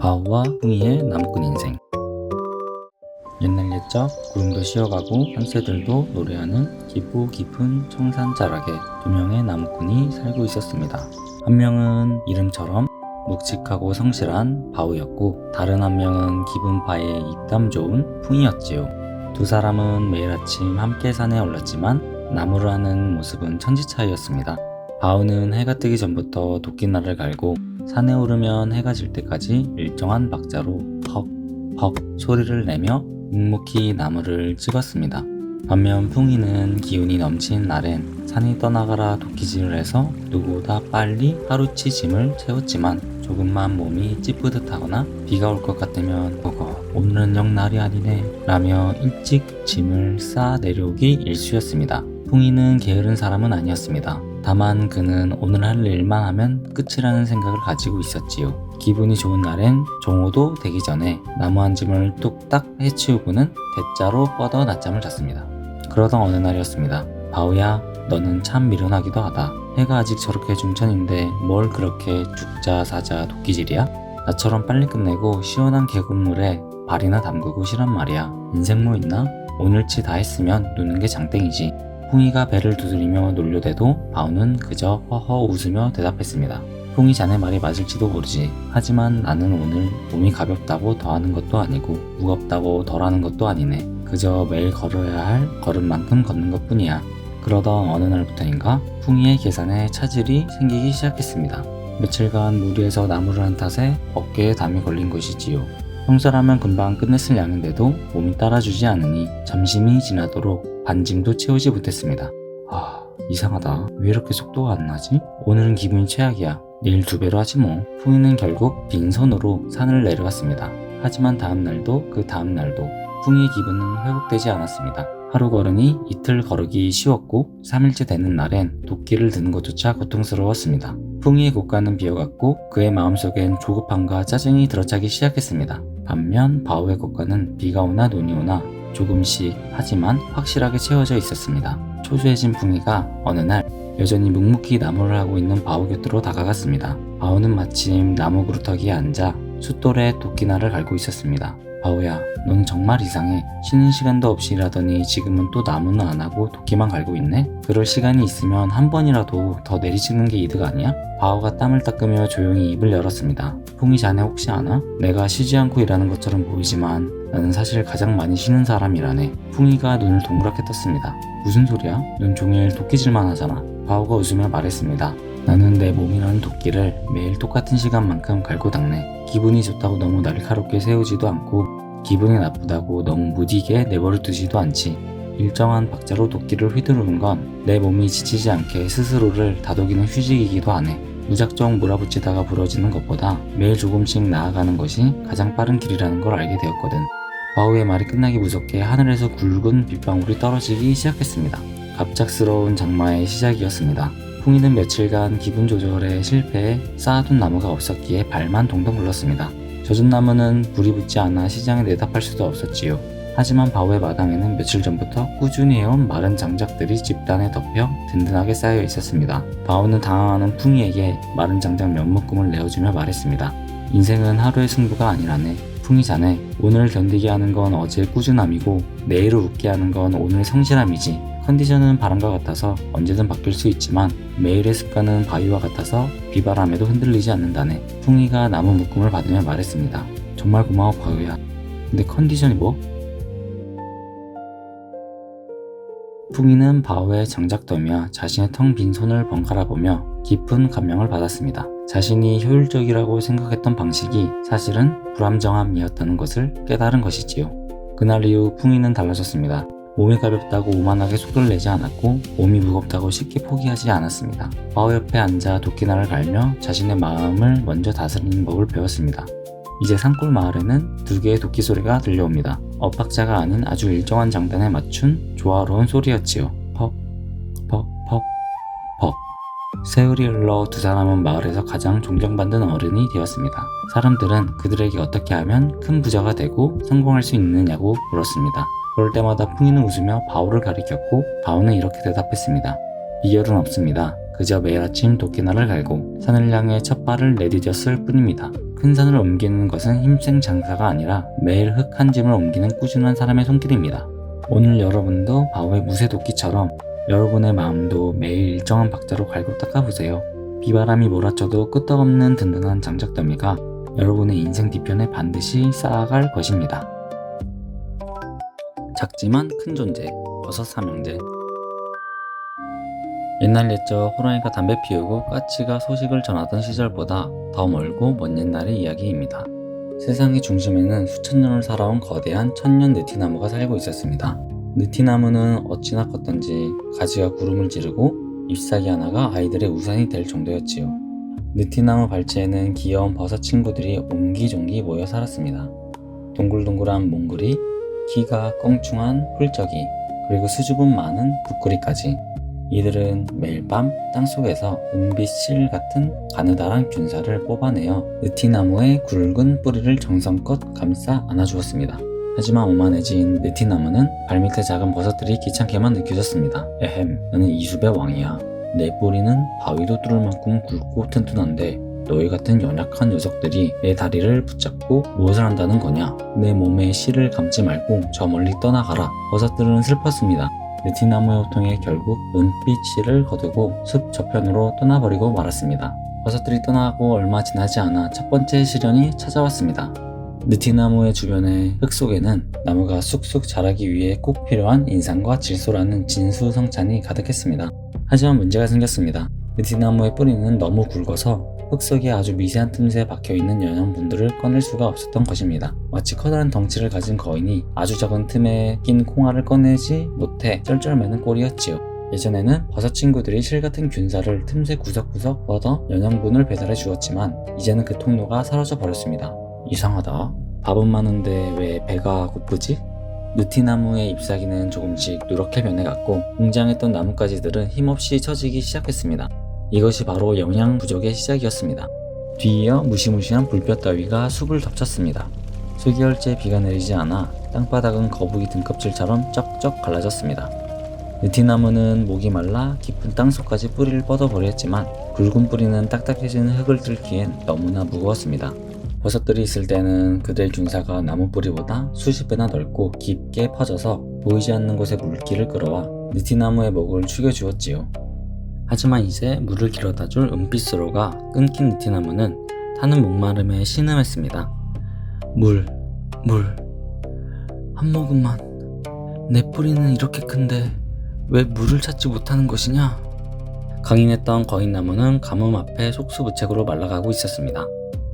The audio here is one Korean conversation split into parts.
바오와 풍이의 나무꾼 인생. 옛날 옛적 구름도 쉬어가고 한새들도 노래하는 깊고 깊은 청산 자락에 두 명의 나무꾼이 살고 있었습니다. 한 명은 이름처럼 묵직하고 성실한 바오였고, 다른 한 명은 기분 파에 입담 좋은 풍이었지요. 두 사람은 매일 아침 함께 산에 올랐지만 나무를 하는 모습은 천지 차이였습니다. 바오는 해가 뜨기 전부터 도끼날을 갈고 산에 오르면 해가 질 때까지 일정한 박자로 퍽퍽 소리를 내며 묵묵히 나무를 찍었습니다. 반면 풍이는 기운이 넘친 날엔 산이 떠나가라 도끼질을 해서 누구보다 빨리 하루치 짐을 채웠지만, 조금만 몸이 찌뿌듯하거나 비가 올 것 같으면 오늘은 영 날이 아니네 라며 일찍 짐을 쌓아 내려오기 일쑤였습니다. 풍이는 게으른 사람은 아니었습니다. 다만 그는 오늘 할 일만 하면 끝이라는 생각을 가지고 있었지요. 기분이 좋은 날엔 종호도 되기 전에 나무 한 짐을 뚝딱 해치우고는 대자로 뻗어 낮잠을 잤습니다. 그러던 어느 날이었습니다. 바오야, 너는 참 미련하기도 하다. 해가 아직 저렇게 중천인데 뭘 그렇게 죽자 사자 도끼질이야? 나처럼 빨리 끝내고 시원한 계곡물에 발이나 담그고 쉬란 말이야. 인생 뭐 있나? 오늘치 다 했으면 노는 게 장땡이지. 풍이가 배를 두드리며 놀려대도 바오는 그저 허허 웃으며 대답했습니다. 풍이 자네 말이 맞을지도 모르지. 하지만 나는 오늘 몸이 가볍다고 더하는 것도 아니고 무겁다고 덜하는 것도 아니네. 그저 매일 걸어야 할 걸음만큼 걷는 것 뿐이야. 그러던 어느 날부터인가 풍이의 계산에 차질이 생기기 시작했습니다. 며칠간 무리해서 나무를 한 탓에 어깨에 담이 걸린 것이지요. 평소라면 금방 끝냈을 양인데도 몸이 따라주지 않으니 점심이 지나도록 반짐도 채우지 못했습니다. 이상하다. 왜 이렇게 속도가 안 나지? 오늘은 기분이 최악이야. 내일 2배로 하지 뭐. 풍이는 결국 빈손으로 산을 내려갔습니다. 하지만 다음날도 그 다음날도 풍이의 기분은 회복되지 않았습니다. 하루 걸으니 이틀 걸으기 쉬웠고 3일째 되는 날엔 도끼를 드는 것조차 고통스러웠습니다. 풍이의 곳간은 비어갔고 그의 마음속엔 조급함과 짜증이 들어차기 시작했습니다. 반면 바오의 곳간은 비가 오나 눈이 오나 조금씩 하지만 확실하게 채워져 있었습니다. 초조해진 풍이가 어느 날 여전히 묵묵히 나무를 하고 있는 바오 곁으로 다가갔습니다. 바오는 마침 나무 그루터기에 앉아 숫돌에 도끼날을 갈고 있었습니다. 바오야, 넌 정말 이상해. 쉬는 시간도 없이 일하더니 지금은 또 나무는 안 하고 도끼만 갈고 있네? 그럴 시간이 있으면 한 번이라도 더 내리치는 게 이득 아니야? 바오가 땀을 닦으며 조용히 입을 열었습니다. 풍이 자네 혹시 아나? 내가 쉬지 않고 일하는 것처럼 보이지만 나는 사실 가장 많이 쉬는 사람이라네. 풍이가 눈을 동그랗게 떴습니다. 무슨 소리야? 넌 종일 도끼질만 하잖아. 바오가 웃으며 말했습니다. 나는 내 몸이라는 도끼를 매일 똑같은 시간만큼 갈고 닦네. 기분이 좋다고 너무 날카롭게 세우지도 않고 기분이 나쁘다고 너무 무디게 내버려 두지도 않지. 일정한 박자로 도끼를 휘두르는 건 내 몸이 지치지 않게 스스로를 다독이는 휴식이기도 하네. 무작정 몰아붙이다가 부러지는 것보다 매일 조금씩 나아가는 것이 가장 빠른 길이라는 걸 알게 되었거든. 바오의 말이 끝나기 무섭게 하늘에서 굵은 빗방울이 떨어지기 시작했습니다. 갑작스러운 장마의 시작이었습니다. 풍이는 며칠간 기분 조절에 실패해 쌓아둔 나무가 없었기에 발만 동동 굴렀습니다. 젖은 나무는 불이 붙지 않아 시장에 내다 팔 수도 없었지요. 하지만 바오의 마당에는 며칠 전부터 꾸준히 해온 마른 장작들이 집단에 덮여 든든하게 쌓여 있었습니다. 바오는 당황하는 풍이에게 마른 장작 몇 묶음을 내어주며 말했습니다. 인생은 하루의 승부가 아니라네. 풍이 자네, 오늘 견디게 하는 건 어제의 꾸준함이고 내일을 웃게 하는 건 오늘의 성실함이지. 컨디션은 바람과 같아서 언제든 바뀔 수 있지만 매일의 습관은 바위와 같아서 비바람에도 흔들리지 않는다네. 풍이가 나무 묶음을 받으며 말했습니다. 정말 고마워 바위야. 근데 컨디션이 뭐? 풍이는 바오의 장작더미와 자신의 텅 빈 손을 번갈아 보며 깊은 감명을 받았습니다. 자신이 효율적이라고 생각했던 방식이 사실은 불안정함이었다는 것을 깨달은 것이지요. 그날 이후 풍이는 달라졌습니다. 몸이 가볍다고 오만하게 속도를 내지 않았고 몸이 무겁다고 쉽게 포기하지 않았습니다. 바오 옆에 앉아 도끼날을 갈며 자신의 마음을 먼저 다스리는 법을 배웠습니다. 이제 산골 마을에는 2개의 도끼 소리가 들려옵니다. 엇박자가 아닌 아주 일정한 장단에 맞춘 조화로운 소리였지요. 퍽, 퍽, 퍽, 퍽. 세월이 흘러 두 사람은 마을에서 가장 존경받는 어른이 되었습니다. 사람들은 그들에게 어떻게 하면 큰 부자가 되고 성공할 수 있느냐고 물었습니다. 그럴 때마다 풍이는 웃으며 바오를 가리켰고 바오는 이렇게 대답했습니다. 비결은 없습니다. 그저 매일 아침 도끼날을 갈고 산을 향해 첫 발을 내디뎠을 뿐입니다. 큰 산을 옮기는 것은 힘센 장사가 아니라 매일 흙 한 짐을 옮기는 꾸준한 사람의 손길입니다. 오늘 여러분도 바오의 무쇠도끼처럼 여러분의 마음도 매일 일정한 박자로 갈고 닦아보세요. 비바람이 몰아쳐도 끄떡없는 든든한 장작더미가 여러분의 인생 뒤편에 반드시 쌓아갈 것입니다. 작지만 큰 존재, 버섯 삼형제. 옛날 옛적 호랑이가 담배 피우고 까치가 소식을 전하던 시절보다 더 멀고 먼 옛날의 이야기입니다. 세상의 중심에는 수천 년을 살아온 거대한 천년 느티나무가 살고 있었습니다. 느티나무는 어찌나 컸던지 가지가 구름을 지르고 잎사귀 하나가 아이들의 우산이 될 정도였지요. 느티나무 발치에는 귀여운 버섯 친구들이 옹기종기 모여 살았습니다. 동글동글한 몽글이, 키가 껑충한 훌쩍이, 그리고 수줍음 많은 부꾸리까지. 이들은 매일 밤 땅속에서 은빛 실 같은 가느다란 균사를 뽑아내어 느티나무의 굵은 뿌리를 정성껏 감싸 안아주었습니다. 하지만 오만해진 느티나무는 발밑에 작은 버섯들이 귀찮게만 느껴졌습니다. 에헴, 나는 이 숲의 왕이야. 내 뿌리는 바위도 뚫을 만큼 굵고 튼튼한데 너희 같은 연약한 녀석들이 내 다리를 붙잡고 무엇을 한다는 거냐? 내 몸에 실을 감지 말고 저 멀리 떠나가라. 버섯들은 슬펐습니다. 느티나무의 호통에 결국 은빛 실을 거두고 숲 저편으로 떠나버리고 말았습니다. 버섯들이 떠나고 얼마 지나지 않아 첫 번째 시련이 찾아왔습니다. 느티나무의 주변의 흙 속에는 나무가 쑥쑥 자라기 위해 꼭 필요한 인상과 질소라는 진수성찬이 가득했습니다. 하지만 문제가 생겼습니다. 느티나무의 뿌리는 너무 굵어서 흙 속에 아주 미세한 틈새에 박혀있는 영양분들을 꺼낼 수가 없었던 것입니다. 마치 커다란 덩치를 가진 거인이 아주 작은 틈에 낀 콩알을 꺼내지 못해 쩔쩔매는 꼴이었지요. 예전에는 버섯 친구들이 실 같은 균사를 틈새 구석구석 뻗어 영양분을 배달해 주었지만 이제는 그 통로가 사라져 버렸습니다. 이상하다. 밥은 많은데 왜 배가 고프지? 느티나무의 잎사귀는 조금씩 누렇게 변해갔고 웅장했던 나뭇가지들은 힘없이 처지기 시작했습니다. 이것이 바로 영양 부족의 시작이었습니다. 뒤이어 무시무시한 불볕 더위가 숲을 덮쳤습니다. 수개월째 비가 내리지 않아 땅바닥은 거북이 등껍질처럼 쩍쩍 갈라졌습니다. 느티나무는 목이 말라 깊은 땅속까지 뿌리를 뻗어버렸지만 굵은 뿌리는 딱딱해진 흙을 뚫기엔 너무나 무거웠습니다. 버섯들이 있을 때는 그들 균사가 나무 뿌리보다 수십 배나 넓고 깊게 퍼져서 보이지 않는 곳에 물기를 끌어와 느티나무의 목을 축여주었지요. 하지만 이제 물을 길어다줄 은빛으로가 끊긴 느티나무는 타는 목마름에 신음했습니다. 물. 한 모금만. 내 뿌리는 이렇게 큰데 왜 물을 찾지 못하는 것이냐? 강인했던 거인나무는 가뭄 앞에 속수무책으로 말라가고 있었습니다.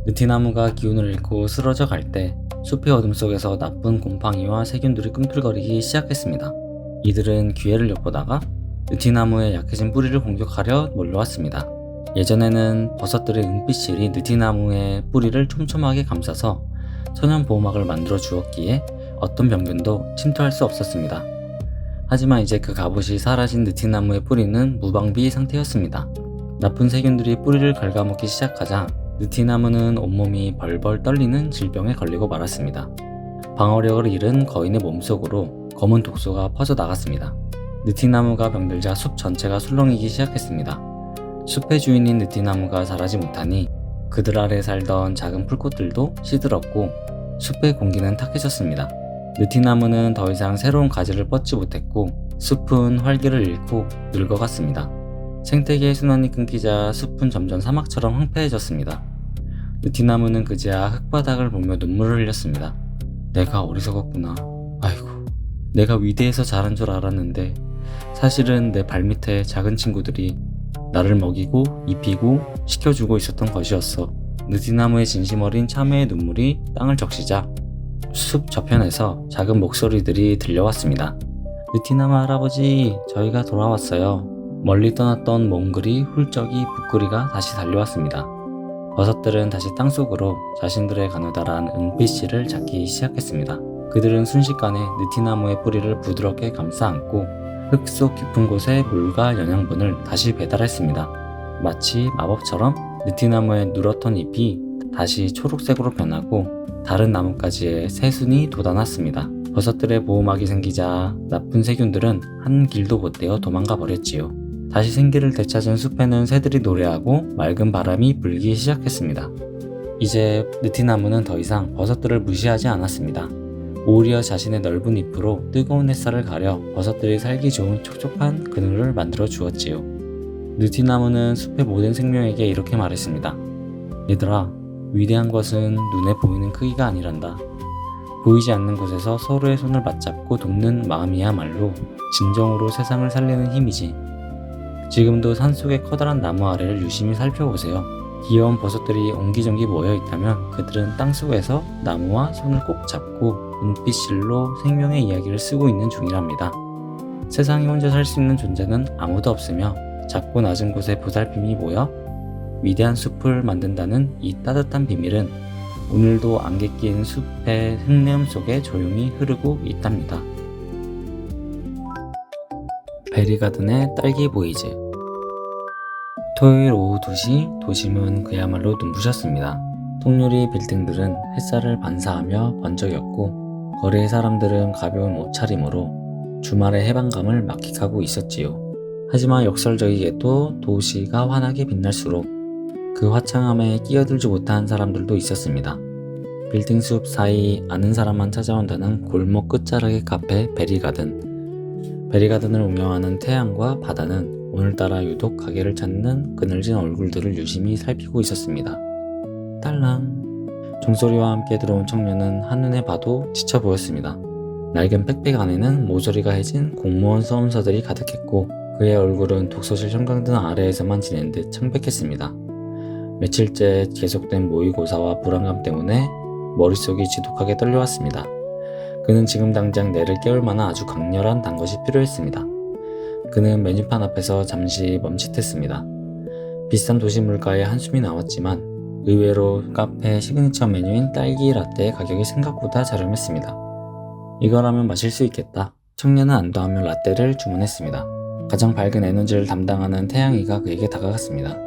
느티나무가 기운을 잃고 쓰러져 갈 때 숲의 어둠 속에서 나쁜 곰팡이와 세균들이 꿈틀거리기 시작했습니다. 이들은 기회를 엿보다가 느티나무의 약해진 뿌리를 공격하려 몰려왔습니다. 예전에는 버섯들의 은빛실이 느티나무의 뿌리를 촘촘하게 감싸서 천연 보호막을 만들어 주었기에 어떤 병균도 침투할 수 없었습니다. 하지만 이제 그 갑옷이 사라진 느티나무의 뿌리는 무방비 상태였습니다. 나쁜 세균들이 뿌리를 갉아먹기 시작하자 느티나무는 온몸이 벌벌 떨리는 질병에 걸리고 말았습니다. 방어력을 잃은 거인의 몸속으로 검은 독소가 퍼져나갔습니다. 느티나무가 병들자 숲 전체가 술렁이기 시작했습니다. 숲의 주인인 느티나무가 자라지 못하니 그들 아래 살던 작은 풀꽃들도 시들었고 숲의 공기는 탁해졌습니다. 느티나무는 더 이상 새로운 가지를 뻗지 못했고 숲은 활기를 잃고 늙어갔습니다. 생태계의 순환이 끊기자 숲은 점점 사막처럼 황폐해졌습니다. 느티나무는 그제야 흙바닥을 보며 눈물을 흘렸습니다. 내가 어리석었구나. 아이고, 내가 위대해서 자란 줄 알았는데 사실은 내 발밑에 작은 친구들이 나를 먹이고 입히고 시켜주고 있었던 것이었어. 느티나무의 진심 어린 참회의 눈물이 땅을 적시자 숲 저편에서 작은 목소리들이 들려왔습니다. 느티나무 할아버지, 저희가 돌아왔어요. 멀리 떠났던 몽글이, 훌쩍이, 부꾸리가 다시 달려왔습니다. 버섯들은 다시 땅속으로 자신들의 가느다란 은빛실을 찾기 시작했습니다. 그들은 순식간에 느티나무의 뿌리를 부드럽게 감싸 안고 흙 속 깊은 곳에 물과 영양분을 다시 배달했습니다. 마치 마법처럼 느티나무의 누렇던 잎이 다시 초록색으로 변하고 다른 나뭇가지에 새순이 돋아났습니다. 버섯들의 보호막이 생기자 나쁜 세균들은 한 길도 못 떼어 도망가 버렸지요. 다시 생기를 되찾은 숲에는 새들이 노래하고 맑은 바람이 불기 시작했습니다. 이제 느티나무는 더 이상 버섯들을 무시하지 않았습니다. 오히려 자신의 넓은 잎으로 뜨거운 햇살을 가려 버섯들이 살기 좋은 촉촉한 그늘을 만들어 주었지요. 느티나무는 숲의 모든 생명에게 이렇게 말했습니다. 얘들아, 위대한 것은 눈에 보이는 크기가 아니란다. 보이지 않는 곳에서 서로의 손을 맞잡고 돕는 마음이야말로 진정으로 세상을 살리는 힘이지. 지금도 산속의 커다란 나무 아래를 유심히 살펴보세요. 귀여운 버섯들이 옹기종기 모여있다면 그들은 땅속에서 나무와 손을 꼭 잡고 눈빛실로 생명의 이야기를 쓰고 있는 중이랍니다. 세상에 혼자 살 수 있는 존재는 아무도 없으며 작고 낮은 곳에 보살핌이 모여 위대한 숲을 만든다는 이 따뜻한 비밀은 오늘도 안개 낀 숲의 흙내음 속에 조용히 흐르고 있답니다. 베리가든의 딸기 보이즈. 토요일 오후 2시 도심은 그야말로 눈부셨습니다. 통유리 빌딩들은 햇살을 반사하며 번쩍였고 거리의 사람들은 가벼운 옷차림으로 주말의 해방감을 만끽하고 있었지요. 하지만 역설적이게도 도시가 환하게 빛날수록 그 화창함에 끼어들지 못한 사람들도 있었습니다. 빌딩 숲 사이 아는 사람만 찾아온다는 골목 끝자락의 카페 베리가든. 베리가든을 운영하는 태양과 바다는 오늘따라 유독 가게를 찾는 그늘진 얼굴들을 유심히 살피고 있었습니다. 딸랑. 종소리와 함께 들어온 청년은 한눈에 봐도 지쳐 보였습니다. 낡은 백팩 안에는 모서리가 해진 공무원 서문서들이 가득했고 그의 얼굴은 독서실 형광등 아래에서만 지낸 듯 창백했습니다. 며칠째 계속된 모의고사와 불안감 때문에 머릿속이 지독하게 떨려왔습니다. 그는 지금 당장 뇌를 깨울 만한 아주 강렬한 단 것이 필요했습니다. 그는 메뉴판 앞에서 잠시 멈칫했습니다. 비싼 도시 물가에 한숨이 나왔지만 의외로 카페 시그니처 메뉴인 딸기 라떼의 가격이 생각보다 저렴했습니다. 이거라면 마실 수 있겠다. 청년은 안도하며 라떼를 주문했습니다. 가장 밝은 에너지를 담당하는 태양이가 그에게 다가갔습니다.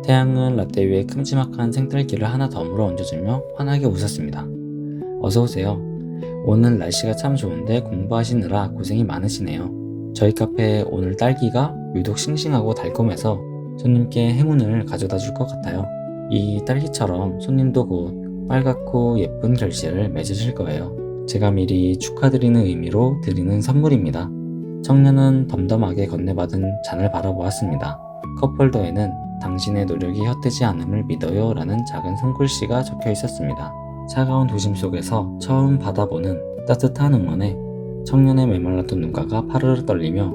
태양은 라떼 위에 큼지막한 생딸기를 하나 더 물어 얹어주며 환하게 웃었습니다. 어서오세요. 오늘 날씨가 참 좋은데 공부하시느라 고생이 많으시네요. 저희 카페에 오늘 딸기가 유독 싱싱하고 달콤해서 손님께 행운을 가져다 줄 것 같아요. 이 딸기처럼 손님도 곧 빨갛고 예쁜 결실을 맺으실 거예요. 제가 미리 축하드리는 의미로 드리는 선물입니다. 청년은 덤덤하게 건네받은 잔을 바라보았습니다. 컵홀더에는 당신의 노력이 헛되지 않음을 믿어요 라는 작은 손글씨가 적혀 있었습니다. 차가운 도심 속에서 처음 받아보는 따뜻한 응원에 청년의 메말랐던 눈가가 파르르 떨리며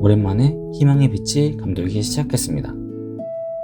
오랜만에 희망의 빛이 감돌기 시작했습니다.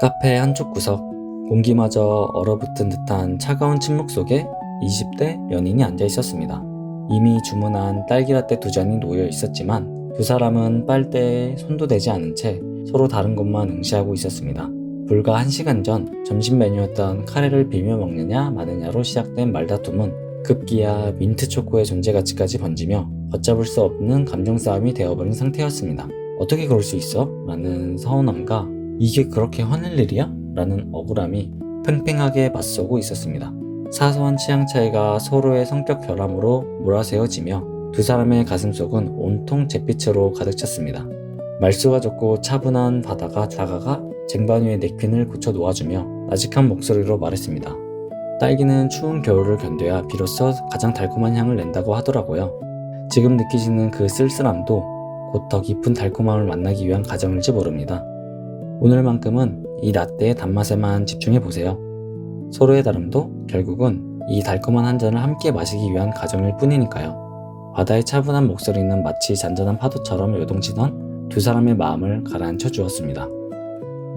카페의 한쪽 구석, 공기마저 얼어붙은 듯한 차가운 침묵 속에 20대 연인이 앉아 있었습니다. 이미 주문한 딸기라떼 2잔이 놓여 있었지만 두 사람은 빨대에 손도 대지 않은 채 서로 다른 것만 응시하고 있었습니다. 불과 1시간 전 점심 메뉴였던 카레를 비벼 먹느냐 마느냐로 시작된 말다툼은 급기야 민트 초코의 존재 가치까지 번지며 걷잡을 수 없는 감정 싸움이 되어버린 상태였습니다. 어떻게 그럴 수 있어? 라는 서운함과 이게 그렇게 화낼 일이야? 라는 억울함이 팽팽하게 맞서고 있었습니다. 사소한 취향 차이가 서로의 성격 결함으로 몰아세워지며 두 사람의 가슴속은 온통 잿빛으로 가득 찼습니다. 말수가 적고 차분한 바다가 다가가 쟁반 위에 냅킨을 굳혀 놓아주며 나직한 목소리로 말했습니다. 딸기는 추운 겨울을 견뎌야 비로소 가장 달콤한 향을 낸다고 하더라고요. 지금 느끼시는 그 쓸쓸함도 곧 더 깊은 달콤함을 만나기 위한 과정일지 모릅니다. 오늘만큼은 이 라떼의 단맛에만 집중해보세요. 서로의 다름도 결국은 이 달콤한 한 잔을 함께 마시기 위한 과정일 뿐이니까요. 바다의 차분한 목소리는 마치 잔잔한 파도처럼 요동치던 두 사람의 마음을 가라앉혀 주었습니다.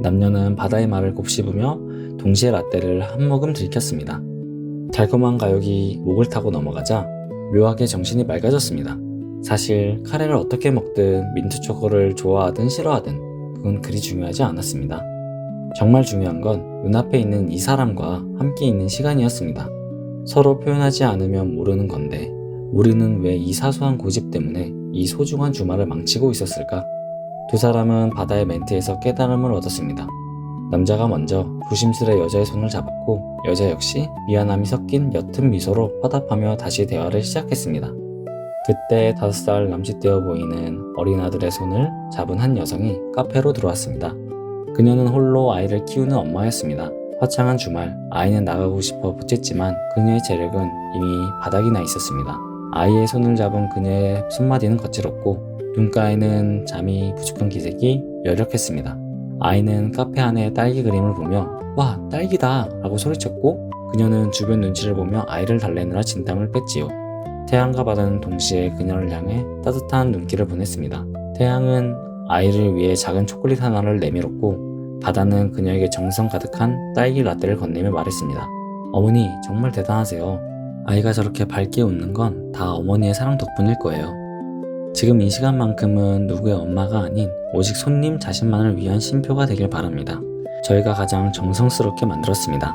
남녀는 바다의 말을 곱씹으며 동시에 라떼를 한 모금 들이켰습니다. 달콤한 가욕이 목을 타고 넘어가자 묘하게 정신이 맑아졌습니다. 사실 카레를 어떻게 먹든 민트 초코를 좋아하든 싫어하든 그건 그리 중요하지 않았습니다. 정말 중요한 건 눈앞에 있는 이 사람과 함께 있는 시간이었습니다. 서로 표현하지 않으면 모르는 건데 우리는 왜 이 사소한 고집 때문에 이 소중한 주말을 망치고 있었을까? 두 사람은 바다의 멘트에서 깨달음을 얻었습니다. 남자가 먼저 조심스레 여자의 손을 잡았고 여자 역시 미안함이 섞인 옅은 미소로 화답하며 다시 대화를 시작했습니다. 그때 5살 남짓되어 보이는 어린 아들의 손을 잡은 한 여성이 카페로 들어왔습니다. 그녀는 홀로 아이를 키우는 엄마였습니다. 화창한 주말, 아이는 나가고 싶어 부쨌지만 그녀의 체력은 이미 바닥이 나 있었습니다. 아이의 손을 잡은 그녀의 손마디는 거칠었고 눈가에는 잠이 부족한 기색이 열역했습니다. 아이는 카페 안에 딸기 그림을 보며 와, 딸기다! 라고 소리쳤고 그녀는 주변 눈치를 보며 아이를 달래느라 진땀을 뺐지요. 태양과 바다는 동시에 그녀를 향해 따뜻한 눈길을 보냈습니다. 태양은 아이를 위해 작은 초콜릿 하나를 내밀었고 바다는 그녀에게 정성 가득한 딸기 라떼를 건네며 말했습니다. 어머니, 정말 대단하세요. 아이가 저렇게 밝게 웃는 건 다 어머니의 사랑 덕분일 거예요. 지금 이 시간만큼은 누구의 엄마가 아닌 오직 손님 자신만을 위한 쉼표가 되길 바랍니다. 저희가 가장 정성스럽게 만들었습니다.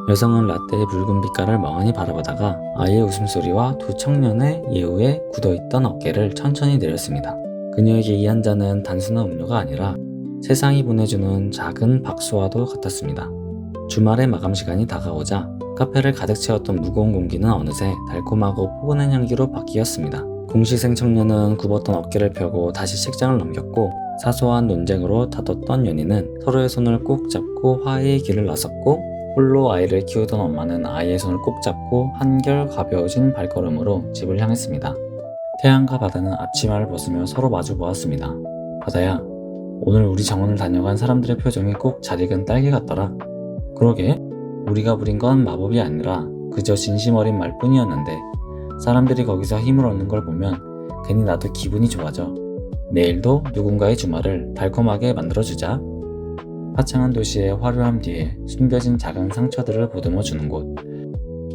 여성은 라떼의 붉은 빛깔을 멍하니 바라보다가 아이의 웃음소리와 두 청년의 예후에 굳어있던 어깨를 천천히 내렸습니다. 그녀에게 이 한 잔은 단순한 음료가 아니라 세상이 보내주는 작은 박수와도 같았습니다. 주말의 마감 시간이 다가오자 카페를 가득 채웠던 무거운 공기는 어느새 달콤하고 포근한 향기로 바뀌었습니다. 공시생 청년은 굽었던 어깨를 펴고 다시 책장을 넘겼고 사소한 논쟁으로 다퉜던 연인은 서로의 손을 꼭 잡고 화해의 길을 나섰고 홀로 아이를 키우던 엄마는 아이의 손을 꼭 잡고 한결 가벼워진 발걸음으로 집을 향했습니다. 태양과 바다는 앞치마를 벗으며 서로 마주 보았습니다. 바다야, 오늘 우리 정원을 다녀간 사람들의 표정이 꼭 잘 익은 딸기 같더라. 그러게, 우리가 부린 건 마법이 아니라 그저 진심 어린 말뿐이었는데 사람들이 거기서 힘을 얻는 걸 보면 괜히 나도 기분이 좋아져. 내일도 누군가의 주말을 달콤하게 만들어주자. 화창한 도시의 화려함 뒤에 숨겨진 작은 상처들을 보듬어 주는 곳.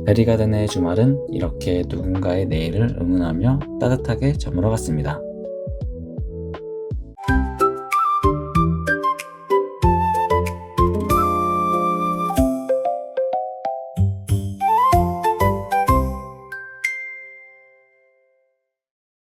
베리가든의 주말은 이렇게 누군가의 내일을 응원하며 따뜻하게 저물어 갔습니다.